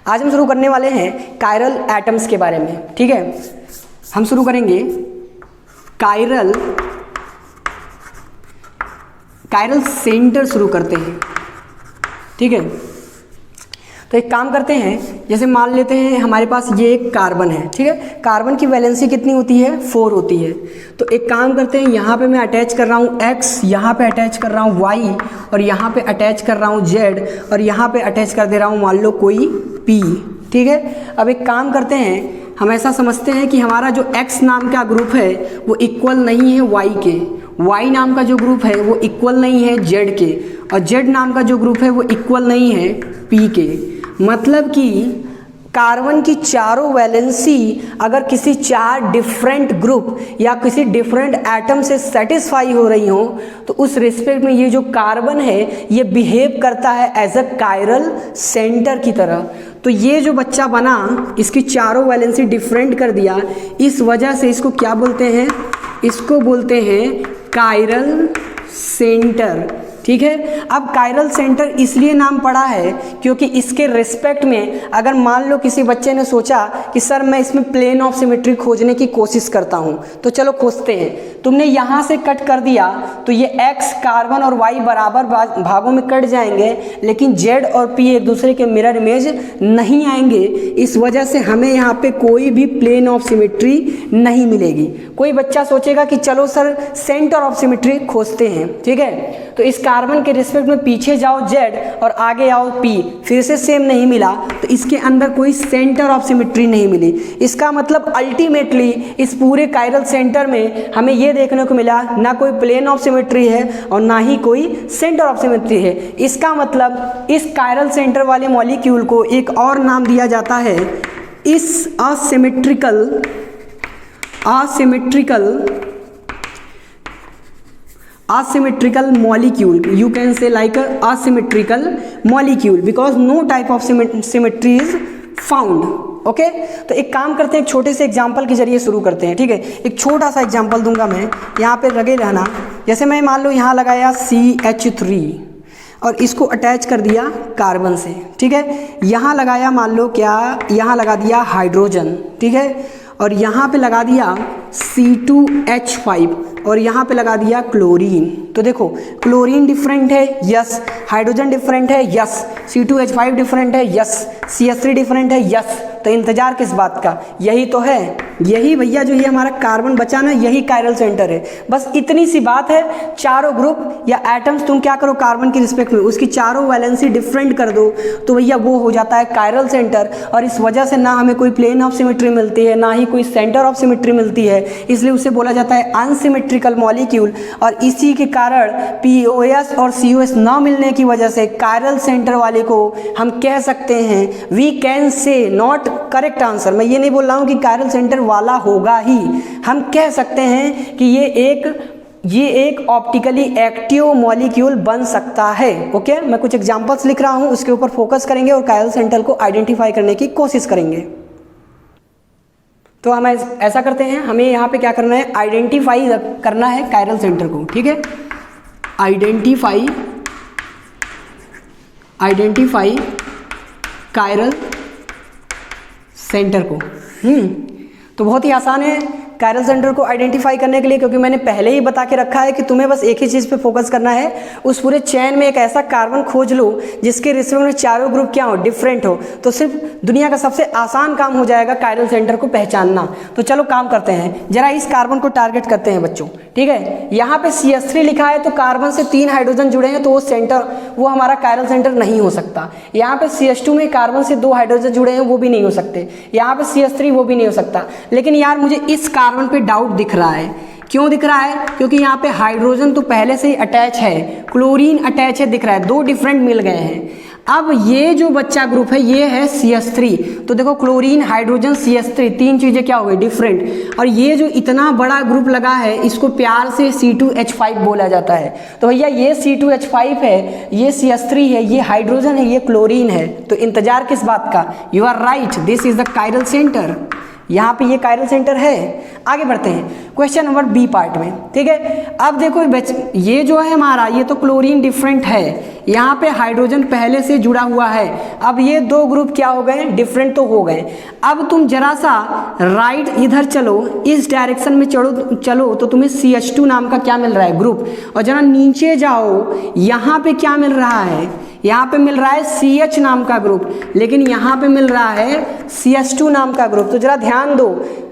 आज हम शुरू करने वाले हैं कायरल एटम्स के बारे में। ठीक है, हम शुरू करेंगे कायरल सेंटर शुरू करते हैं। ठीक है, तो एक काम करते हैं, जैसे मान लेते हैं हमारे पास ये एक कार्बन है। ठीक है, कार्बन की वैलेंसी कितनी होती है? 4 होती है। तो एक काम करते हैं, यहाँ पे मैं अटैच कर रहा हूँ X, यहाँ पे अटैच कर रहा हूँ Y, और यहाँ पे अटैच कर रहा हूँ Z, और यहाँ पे अटैच कर दे रहा हूँ मान लो कोई P। ठीक है, अब एक काम करते हैं, हम ऐसा समझते हैं कि हमारा जो X नाम का ग्रुप है वो इक्वल नहीं है Y के, Y नाम का जो ग्रुप है वो इक्वल नहीं है Z के, और Z नाम का जो ग्रुप है वो इक्वल नहीं है P के। मतलब कि कार्बन की चारों वैलेंसी अगर किसी 4 डिफरेंट ग्रुप या किसी डिफरेंट एटम से सेटिस्फाई हो रही हो तो उस रिस्पेक्ट में ये जो कार्बन है ये बिहेव करता है एज अ कायरल सेंटर की तरह। तो ये जो बच्चा बना, इसकी चारों वैलेंसी डिफरेंट कर दिया, इस वजह से इसको क्या बोलते हैं? इसको बोलते हैं कायरल सेंटर। ठीक है, अब कायरल सेंटर इसलिए नाम पड़ा है क्योंकि इसके रिस्पेक्ट में अगर मान लो किसी बच्चे ने सोचा कि सर मैं इसमें प्लेन ऑफ सिमेट्री खोजने की कोशिश करता हूं, तो चलो खोजते हैं। तुमने यहां से कट कर दिया तो ये X, कार्बन और Y बराबर भागों में कट जाएंगे, लेकिन Z और P एक दूसरे के मिरर इमेज नहीं आएंगे। इस वजह से हमें यहाँ पे कोई भी प्लेन ऑफ सिमेट्री नहीं मिलेगी। कोई बच्चा सोचेगा कि चलो सर सेंटर ऑफ सिमेट्री खोजते हैं। ठीक है, तो इस कार्बन के रिस्पेक्ट में पीछे जाओ Z और आगे आओ P, फिर से सेम नहीं मिला, तो इसके अंदर कोई सेंटर ऑफ सिमेट्री नहीं मिली। इसका मतलब अल्टीमेटली इस पूरे कायरल सेंटर में हमें ये देखने को मिला ना कोई प्लेन ऑफ सिमेट्री है और ना ही कोई सेंटर ऑफ सिमेट्री है। इसका मतलब इस कायरल सेंटर वाले मॉलिक्यूल को एक और नाम दिया जाता है, इस asymmetrical molecule. You can say like a asymmetrical molecule because no type of symmetry is found. Okay, तो एक काम करते हैं, एक छोटे से एग्जाम्पल के जरिए शुरू करते हैं। ठीक है, एक छोटा सा एग्जाम्पल दूंगा मैं, यहाँ पे लगे रहना। जैसे मैं मान लो यहाँ लगाया CH3 और इसको अटैच कर दिया कार्बन से। ठीक है, यहाँ लगाया मान लो क्या, यहाँ लगा दिया हाइड्रोजन। ठीक है, और यहाँ पे लगा दिया C2H5 और यहाँ पे लगा दिया क्लोरीन। तो देखो क्लोरीन डिफरेंट है, यस। हाइड्रोजन डिफरेंट है, यस। C2H5 डिफरेंट है, यस। CH3 डिफरेंट है, यस। तो इंतजार किस बात का? यही तो है, यही भैया जो ये हमारा कार्बन बचा ना, यही कायरल सेंटर है। बस इतनी सी बात है, चारों ग्रुप या एटम्स तुम क्या करो कार्बन की रिस्पेक्ट में उसकी चारों वैलेंसी डिफरेंट कर दो तो भैया वो हो जाता है कायरल सेंटर। और इस वजह से ना हमें कोई प्लेन ऑफ सिमेट्री मिलती है, ना ही कोई सेंटर ऑफ सिमेट्री मिलती है, इसलिए उसे बोला जाता है अनसिमेट्रिकल मॉलिक्यूल। और इसी के कारण POS और COS ना मिलने की वजह से कायरल सेंटर वाले को हम कह सकते हैं, we can say, not correct answer, मैं ये नहीं बोल रहा हूँ कि कायरल सेंटर वाला होगा ही, हम कह सकते हैं कि ये एक ऑप्टिकली एक्टिव मॉलिक्यूल बन सकता है। ओके, मैं कुछ एग्जांपल्स लिख रहा हूँ, उसके ऊपर फोकस करेंगे और कायरल सेंटर को आइडेंटिफाई करने की कोशिश करेंगे। तो हम ऐसा करते हैं, हमें यहाँ पे क्या करना है? आइडेंटिफाई करना है कायरल सेंटर को। ठीक है, आइडेंटिफाई कायरल सेंटर को। तो बहुत ही आसान है कायरल सेंटर को आइडेंटिफाई करने के लिए, क्योंकि मैंने पहले ही बता के रखा है कि तुम्हें बस एक ही चीज़ पे फोकस करना है, उस पूरे चेन में एक ऐसा कार्बन खोज लो जिसके रिस्पेक्ट में चारों ग्रुप क्या हो? डिफरेंट हो। तो सिर्फ दुनिया का सबसे आसान काम हो जाएगा कायरल सेंटर को पहचानना। तो चलो काम करते हैं, जरा इस कार्बन को टारगेट करते हैं बच्चों। ठीक है, यहाँ पे CH3 लिखा है तो कार्बन से 3 हाइड्रोजन जुड़े हैं, तो वो हमारा कायरल सेंटर नहीं हो सकता। यहाँ पे CH2 में कार्बन से 2 हाइड्रोजन जुड़े हैं, वो भी नहीं हो सकते। यहाँ पे CH3, वो भी नहीं हो सकता। लेकिन यार मुझे इस कार्बन पे डाउट दिख रहा है। क्यों दिख रहा है? क्योंकि यहाँ पे हाइड्रोजन तो पहले से ही अटैच है, क्लोरीन अटैच है, दिख रहा है, 2 डिफरेंट मिल गए हैं। अब ये जो बच्चा ग्रुप है ये है CH3, तो देखो क्लोरीन, हाइड्रोजन, CH3, 3 चीजें क्या हो गई? डिफरेंट। और ये जो इतना बड़ा ग्रुप लगा है इसको प्यार से C2H5 बोला जाता है। तो भैया ये C2H5 है, ये CH3 है, ये हाइड्रोजन है, ये क्लोरीन है। तो इंतजार किस बात का? You are right, this is the chiral centre. यहाँ पे ये कायरल सेंटर है। आगे बढ़ते हैं क्वेश्चन नंबर बी पार्ट में। ठीक है, अब देखो ये जो है हमारा, ये तो क्लोरीन डिफरेंट है, यहाँ पे हाइड्रोजन पहले से जुड़ा हुआ है। अब ये दो ग्रुप क्या हो गए, डिफरेंट तो हो गए। अब तुम जरा सा राइट इधर चलो, इस डायरेक्शन में चलो तो तुम्हें CH2 नाम का क्या मिल रहा है, ग्रुप। और जरा नीचे जाओ, यहाँ पे क्या मिल रहा है, यहाँ पे मिल रहा है CH नाम का ग्रुप, लेकिन यहाँ पे मिल रहा है CH2 नाम का ग्रुप। तो जरा ध्यान दो,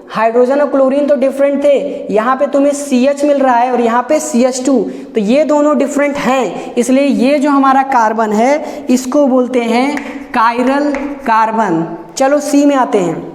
हाइड्रोजन और क्लोरीन तो डिफरेंट थे, यहाँ पे तुम्हें CH मिल रहा है और यहाँ पे CH2, तो ये दोनों डिफरेंट हैं, इसलिए ये जो हमारा कार्बन है इसको बोलते हैं कायरल कार्बन। चलो C में आते हैं।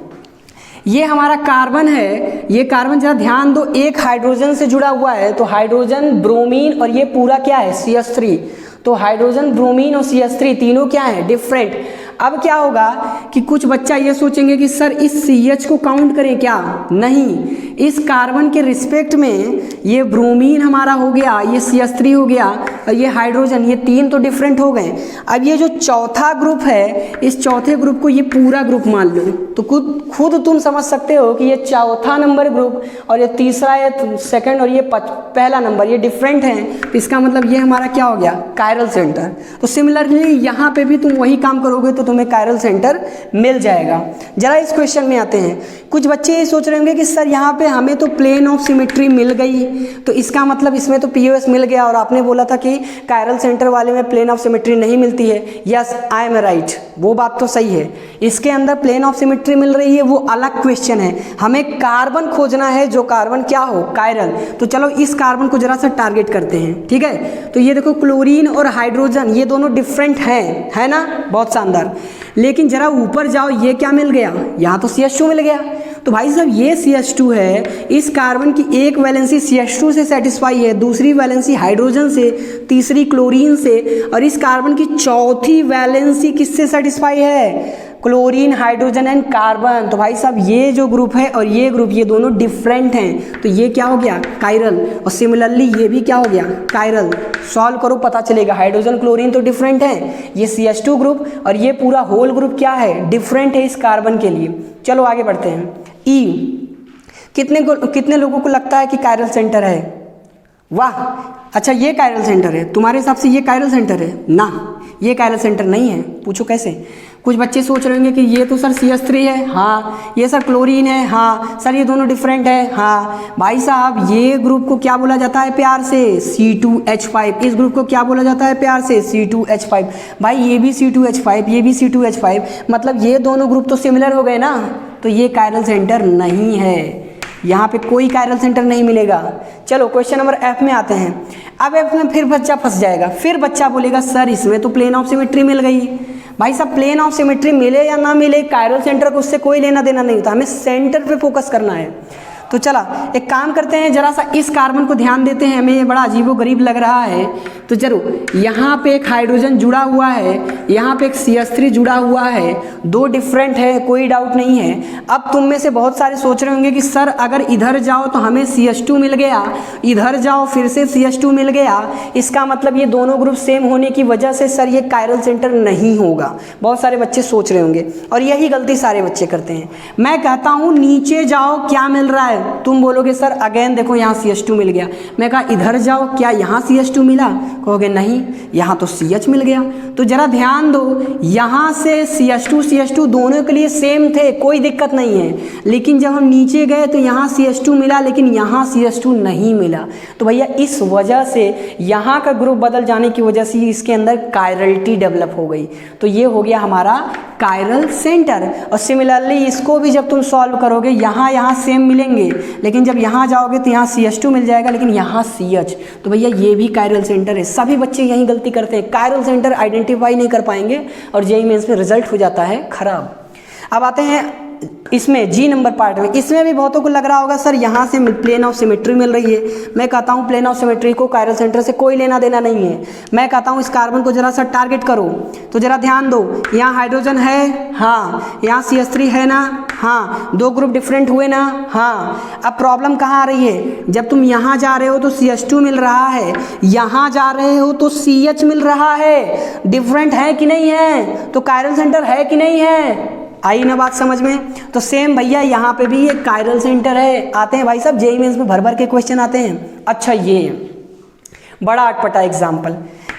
ये हमारा कार्बन है, ये कार्बन जरा ध्यान दो, एक हाइड्रोजन से जुड़ा हुआ है, तो हाइड्रोजन, ब्रोमीन और ये पूरा क्या है, CH3। तो हाइड्रोजन, ब्रोमीन और CH3 तीनों क्या है, डिफरेंट। अब क्या होगा कि कुछ बच्चा ये सोचेंगे कि सर इस CH को काउंट करें क्या, नहीं, इस कार्बन के रिस्पेक्ट में ये ब्रोमीन हमारा हो गया, ये CH3 हो गया और ये हाइड्रोजन, ये तीन तो डिफरेंट हो गए। अब ये जो चौथा ग्रुप है, इस चौथे ग्रुप को ये पूरा ग्रुप मान लो, तो खुद तुम समझ सकते हो कि ये चौथा नंबर ग्रुप और ये तीसरा, ये सेकंड और ये पहला नंबर, ये डिफरेंट हैं, तो इसका मतलब ये हमारा क्या हो गया, कायरल सेंटर। तो सिमिलरली यहाँ पे भी तुम वही काम करोगे तो तुम्हें कायरल सेंटर मिल जाएगा। जरा इस क्वेश्चन में आते हैं। कुछ बच्चे ये सोच रहे होंगे कि सर यहाँ पे हमें तो प्लेन ऑफ सिमेट्री मिल गई, तो इसका मतलब इसमें तो POS मिल गया, और आपने बोला था कि कायरल सेंटर वाले में प्लेन ऑफ सिमेट्री नहीं मिलती है। यस, आई एम राइट, वो बात तो सही है, इसके अंदर प्लेन ऑफ सिमेट्री मिल रही है, वो अलग क्वेश्चन है। हमें कार्बन खोजना है जो कार्बन क्या हो, कायरल। तो चलो इस कार्बन को जरा सा टारगेट करते हैं, ठीक है। तो ये देखो क्लोरीन और हाइड्रोजन ये दोनों डिफरेंट हैं, है ना, बहुत शानदार। लेकिन जरा ऊपर जाओ, ये क्या मिल गया, यहाँ तो CH2 मिल गया। तो भाई साहब ये CH2 है, इस कार्बन की एक वैलेंसी CH2 से सेटिस्फाई है, दूसरी वैलेंसी हाइड्रोजन से, तीसरी क्लोरीन से, और इस कार्बन की चौथी वैलेंसी किससे सेटिस्फाई है, क्लोरीन, हाइड्रोजन एंड कार्बन। तो भाई साहब ये जो ग्रुप है और ये ग्रुप, ये दोनों डिफरेंट हैं, तो ये क्या हो गया, कायरल। और सिमिलरली ये भी क्या हो गया, कायरल। सॉल्व करो, पता चलेगा। हाइड्रोजन, क्लोरीन तो डिफरेंट है, ये CH2 ग्रुप और ये पूरा होल ग्रुप क्या है, डिफरेंट है इस कार्बन के लिए। चलो आगे बढ़ते हैं। E, कितने लोगों को लगता है कि कायरल सेंटर है, वाह, अच्छा ये कायरल सेंटर है, तुम्हारे हिसाब से ये कायरल सेंटर है ना, ये कायरल सेंटर नहीं है। पूछो कैसे। कुछ बच्चे सोच रहे होंगे कि ये तो सर CH3 है, हाँ, ये सर क्लोरीन है, हाँ सर ये दोनों डिफरेंट है, हाँ। भाई साहब ये ग्रुप को क्या बोला जाता है प्यार से, C2H5। इस ग्रुप को क्या बोला जाता है प्यार से, C2H5। भाई ये भी C2H5, ये भी C2H5, मतलब ये दोनों ग्रुप तो सिमिलर हो गए ना, तो ये कायरल सेंटर नहीं है, यहाँ पे कोई कायरल सेंटर नहीं मिलेगा। चलो क्वेश्चन नंबर F में आते हैं। अब F में फिर बच्चा फंस जाएगा, फिर बच्चा बोलेगा सर इसमें तो प्लेन ऑफ सिमेट्री मिल गई। भाई साहब प्लेन ऑफ सिमेट्री मिले या ना मिले, कायरल सेंटर को उससे कोई लेना देना नहीं होता, हमें सेंटर पे फोकस करना है। तो चला एक काम करते हैं, जरा सा इस कार्बन को ध्यान देते हैं, हमें ये बड़ा अजीबोगरीब लग रहा है। तो जरूर यहाँ पे एक हाइड्रोजन जुड़ा हुआ है, यहाँ पे एक CH3 जुड़ा हुआ है, दो डिफरेंट है, कोई डाउट नहीं है। अब तुम में से बहुत सारे सोच रहे होंगे कि सर अगर इधर जाओ तो हमें CH2 मिल गया, इधर जाओ फिर से CH2 मिल गया, इसका मतलब ये दोनों ग्रुप सेम होने की वजह से सर ये कायरल सेंटर नहीं होगा। बहुत सारे बच्चे सोच रहे होंगे और यही गलती सारे बच्चे करते हैं। मैं कहता हूँ नीचे जाओ, क्या मिल रहा है, तुम बोलोगे सर अगेन देखो यहाँ CH2 मिल गया। मैं कहा इधर जाओ, क्या यहाँ CH2 मिला, कहोगे नहीं यहाँ तो CH मिल गया। तो जरा ध्यान दो, यहाँ से CH2 दोनों के लिए सेम थे, कोई दिक्कत नहीं है, लेकिन जब हम नीचे गए तो यहाँ CH2 मिला लेकिन यहाँ CH2 नहीं मिला। तो भैया इस वजह से यहाँ का ग्रुप बदल जाने की वजह से इसके अंदर कायरलिटी डेवलप हो गई, तो ये हो गया हमारा कायरल सेंटर। और सिमिलरली इसको भी जब तुम सॉल्व करोगे, यहाँ सेम मिलेंगे, लेकिन जब यहाँ जाओगे तो यहाँ CH2 मिल जाएगा लेकिन यहाँ CH, तो भैया ये भी कायरल सेंटर है। सभी बच्चे यही गलती करते हैं, कायरल सेंटर आइडेंटिफाई नहीं कर पाएंगे और जेईई मेंस में रिजल्ट हो जाता है खराब। अब आते हैं इसमें G नंबर पार्ट में। इसमें भी बहुतों को लग रहा होगा सर यहाँ से प्लेन ऑफ सिमेट्री मिल रही है। मैं कहता हूँ प्लेन ऑफ सिमेट्री को कायरल सेंटर से कोई लेना देना नहीं है। मैं कहता हूँ इस कार्बन को जरा सा टारगेट करो, तो जरा ध्यान दो, यहाँ हाइड्रोजन है, हाँ, यहाँ CH3 है ना, हाँ, दो ग्रुप डिफरेंट हुए ना, हाँ। अब प्रॉब्लम कहाँ आ रही है, जब तुम यहाँ जा रहे हो तो CH2 मिल रहा है, यहाँ जा रहे हो तो CH मिल रहा है, डिफरेंट है कि नहीं है, तो कायरल सेंटर है कि नहीं है, आई ना बात समझ में। तो सेम भैया यहाँ पे भी एक कायरल सेंटर है। आते हैं भाई साहब जेईई मेंस में भर भर के क्वेश्चन आते हैं। अच्छा ये बड़ा अटपटा एग्जाम्पल,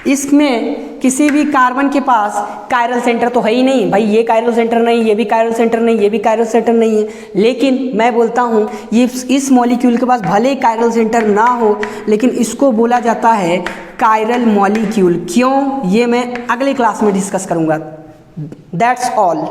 इसमें किसी भी कार्बन के पास कायरल सेंटर तो है ही नहीं भाई, ये कायरल सेंटर नहीं, ये भी कायरल सेंटर नहीं, ये भी कायरल सेंटर नहीं है। लेकिन मैं बोलता हूँ ये इस मॉलिक्यूल के पास भले ही कायरल सेंटर ना हो, लेकिन इसको बोला जाता है कायरल मॉलिक्यूल। क्यों, ये मैं अगले क्लास में डिस्कस करूँगा। That's all.